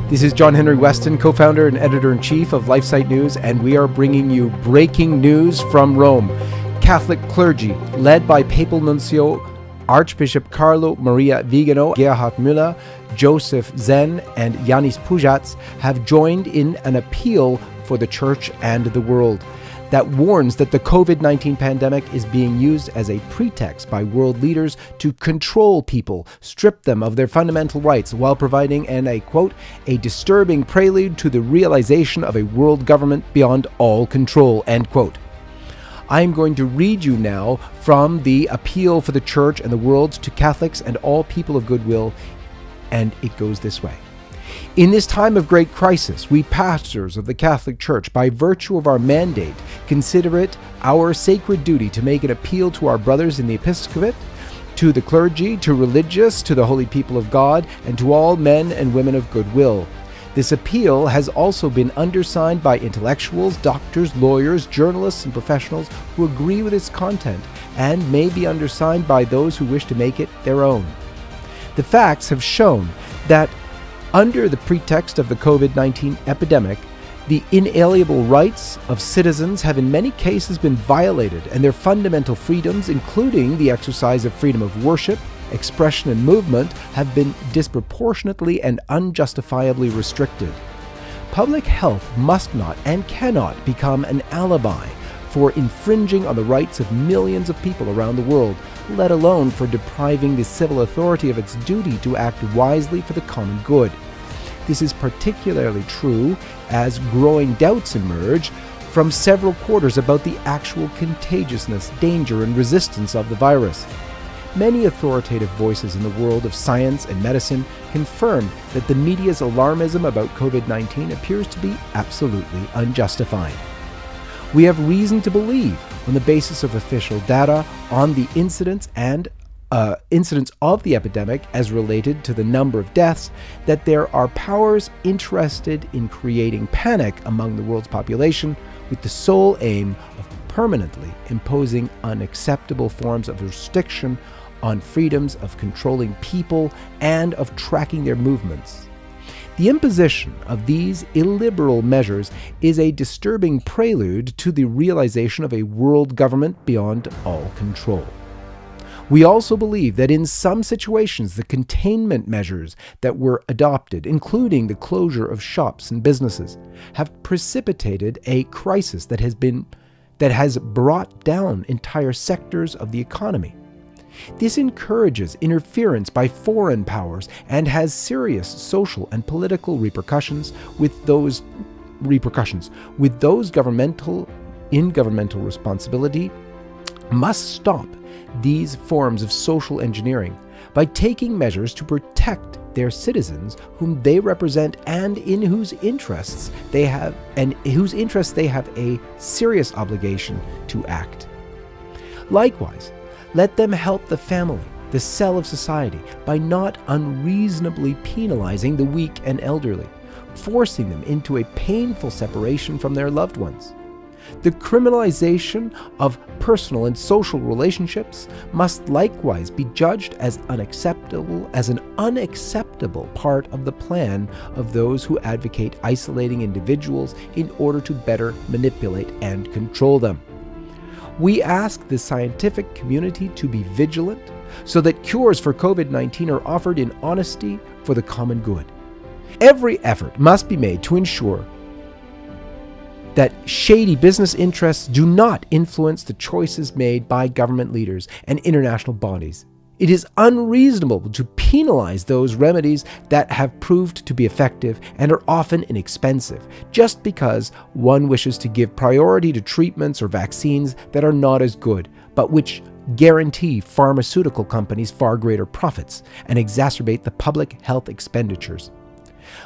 This is John Henry Weston, co-founder and editor-in-chief of LifeSite News, and we are bringing you breaking news from Rome. Catholic clergy, led by Papal Nuncio Archbishop Carlo Maria Vigano, Gerhard Müller, Joseph Zen, and Yanis Pujats, have joined in an appeal for the Church and the world that warns that the COVID-19 pandemic is being used as a pretext by world leaders to control people, strip them of their fundamental rights, while providing a disturbing prelude to the realization of a world government beyond all control, end quote. I'm going to read you now from the appeal for the Church and the world to Catholics and all people of goodwill, and it goes this way. In this time of great crisis, we pastors of the Catholic Church, by virtue of our mandate, consider it our sacred duty to make an appeal to our brothers in the episcopate, to the clergy, to religious, to the holy people of God, and to all men and women of goodwill. This appeal has also been undersigned by intellectuals, doctors, lawyers, journalists, and professionals who agree with its content, and may be undersigned by those who wish to make it their own. The facts have shown that under the pretext of the COVID-19 epidemic, the inalienable rights of citizens have in many cases been violated, and their fundamental freedoms, including the exercise of freedom of worship, expression, and movement, have been disproportionately and unjustifiably restricted. Public health must not and cannot become an alibi for infringing on the rights of millions of people around the world, let alone for depriving the civil authority of its duty to act wisely for the common good. This is particularly true as growing doubts emerge from several quarters about the actual contagiousness, danger, and resistance of the virus. Many authoritative voices in the world of science and medicine confirm that the media's alarmism about COVID-19 appears to be absolutely unjustified. We have reason to believe, on the basis of official data on the incidence of the epidemic as related to the number of deaths, that there are powers interested in creating panic among the world's population with the sole aim of permanently imposing unacceptable forms of restriction on freedoms of controlling people and of tracking their movements. The imposition of these illiberal measures is a disturbing prelude to the realization of a world government beyond all control. We also believe that in some situations the containment measures that were adopted, including the closure of shops and businesses, have precipitated a crisis that has brought down entire sectors of the economy. This encourages interference by foreign powers and has serious social and political repercussions with those governmental responsibility must stop these forms of social engineering by taking measures to protect their citizens whom they represent and in whose interests they have a serious obligation to act. Likewise, let them help the family, the cell of society, by not unreasonably penalizing the weak and elderly, forcing them into a painful separation from their loved ones. The criminalization of personal and social relationships must likewise be judged as an unacceptable part of the plan of those who advocate isolating individuals in order to better manipulate and control them. We ask the scientific community to be vigilant so that cures for COVID-19 are offered in honesty for the common good. Every effort must be made to ensure that shady business interests do not influence the choices made by government leaders and international bodies. It is unreasonable to penalize those remedies that have proved to be effective and are often inexpensive, just because one wishes to give priority to treatments or vaccines that are not as good, but which guarantee pharmaceutical companies far greater profits and exacerbate the public health expenditures.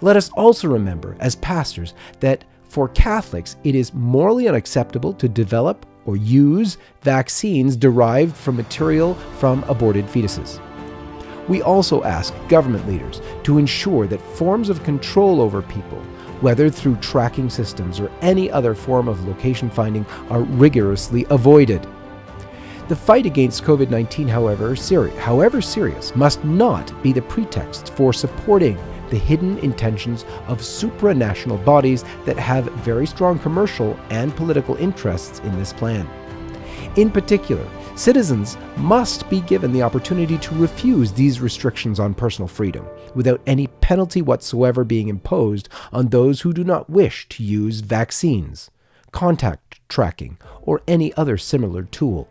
Let us also remember, as pastors, that for Catholics it is morally unacceptable to develop or use vaccines derived from material from aborted fetuses. We also ask government leaders to ensure that forms of control over people, whether through tracking systems or any other form of location finding, are rigorously avoided. The fight against COVID-19, however serious, must not be the pretext for supporting the hidden intentions of supranational bodies that have very strong commercial and political interests in this plan. In particular, citizens must be given the opportunity to refuse these restrictions on personal freedom without any penalty whatsoever being imposed on those who do not wish to use vaccines, contact tracking, or any other similar tool.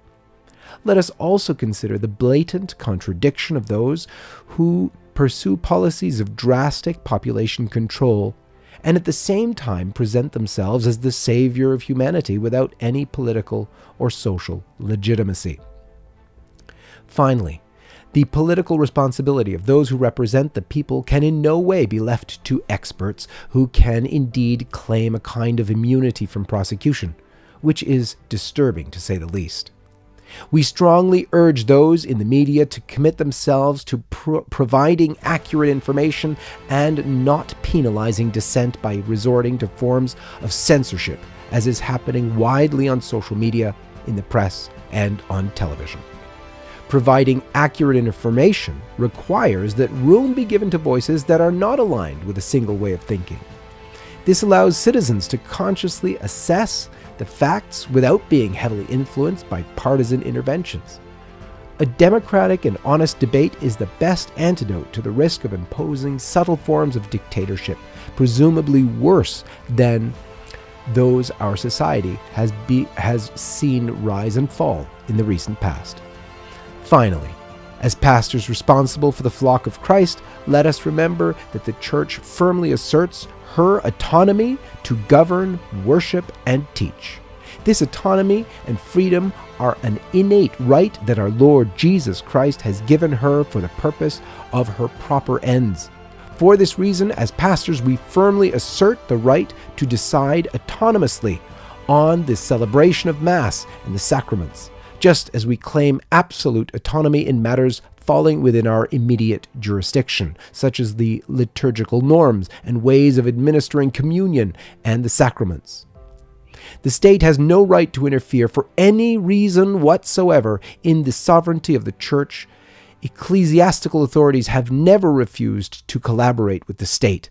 Let us also consider the blatant contradiction of those who pursue policies of drastic population control and at the same time present themselves as the savior of humanity without any political or social legitimacy. Finally, the political responsibility of those who represent the people can in no way be left to experts who can indeed claim a kind of immunity from prosecution, which is disturbing to say the least. We strongly urge those in the media to commit themselves to providing accurate information and not penalizing dissent by resorting to forms of censorship, as is happening widely on social media, in the press, and on television. Providing accurate information requires that room be given to voices that are not aligned with a single way of thinking. This allows citizens to consciously assess the facts without being heavily influenced by partisan interventions. A democratic and honest debate is the best antidote to the risk of imposing subtle forms of dictatorship, presumably worse than those our society has seen rise and fall in the recent past. Finally, as pastors responsible for the flock of Christ, let us remember that the Church firmly asserts her autonomy to govern, worship, and teach. This autonomy and freedom are an innate right that our Lord Jesus Christ has given her for the purpose of her proper ends. For this reason, as pastors, we firmly assert the right to decide autonomously on the celebration of Mass and the sacraments, just as we claim absolute autonomy in matters falling within our immediate jurisdiction, such as the liturgical norms and ways of administering communion and the sacraments. The state has no right to interfere for any reason whatsoever in the sovereignty of the Church. Ecclesiastical authorities have never refused to collaborate with the state,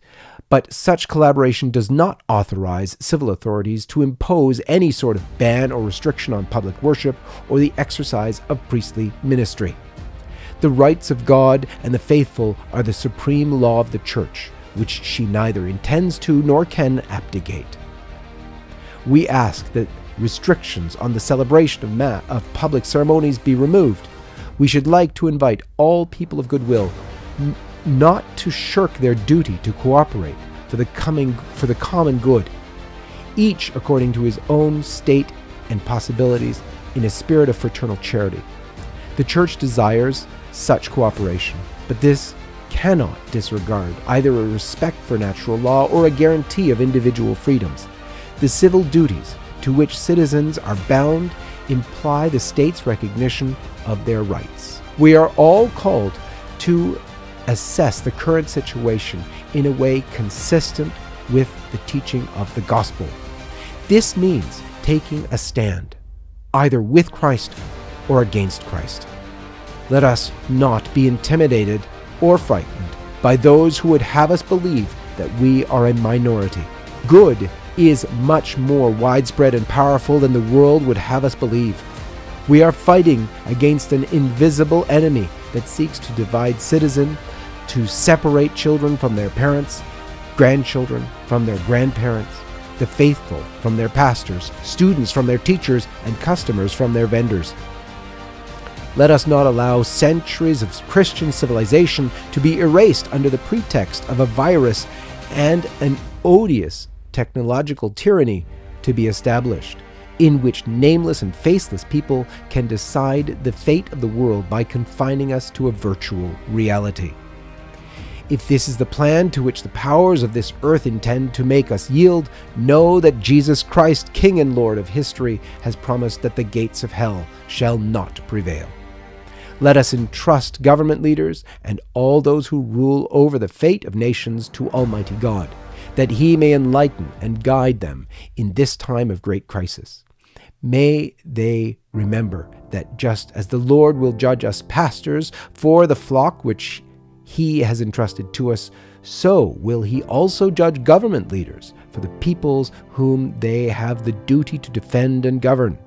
but such collaboration does not authorize civil authorities to impose any sort of ban or restriction on public worship or the exercise of priestly ministry. The rights of God and the faithful are the supreme law of the Church, which she neither intends to nor can abdicate. We ask that restrictions on the celebration of public ceremonies be removed. We should like to invite all people of goodwill not to shirk their duty to cooperate for the common good, each according to his own state and possibilities in a spirit of fraternal charity. The Church desires such cooperation, but this cannot disregard either a respect for natural law or a guarantee of individual freedoms. The civil duties to which citizens are bound imply the state's recognition of their rights. We are all called to assess the current situation in a way consistent with the teaching of the gospel. This means taking a stand, either with Christ or against Christ. Let us not be intimidated or frightened by those who would have us believe that we are a minority. Good is much more widespread and powerful than the world would have us believe. We are fighting against an invisible enemy that seeks to divide citizens, to separate children from their parents, grandchildren from their grandparents, the faithful from their pastors, students from their teachers, and customers from their vendors. Let us not allow centuries of Christian civilization to be erased under the pretext of a virus and an odious technological tyranny to be established, in which nameless and faceless people can decide the fate of the world by confining us to a virtual reality. If this is the plan to which the powers of this earth intend to make us yield, know that Jesus Christ, King and Lord of history, has promised that the gates of hell shall not prevail. Let us entrust government leaders and all those who rule over the fate of nations to Almighty God, that He may enlighten and guide them in this time of great crisis. May they remember that just as the Lord will judge us pastors for the flock which He has entrusted to us, so will he also judge government leaders for the peoples whom they have the duty to defend and govern.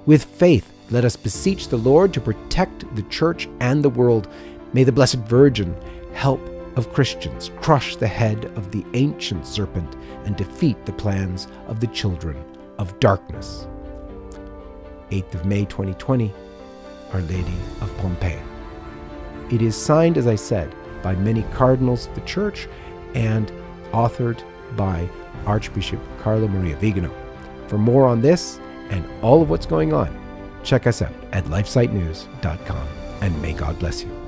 With faith, let us beseech the Lord to protect the Church and the world. May the Blessed Virgin, help of Christians, crush the head of the ancient serpent and defeat the plans of the children of darkness. 8th of May 2020, Our Lady of Pompeii. It is signed, as I said, by many cardinals of the Church and authored by Archbishop Carlo Maria Vigano. For more on this and all of what's going on, check us out at lifesitenews.com, and may God bless you.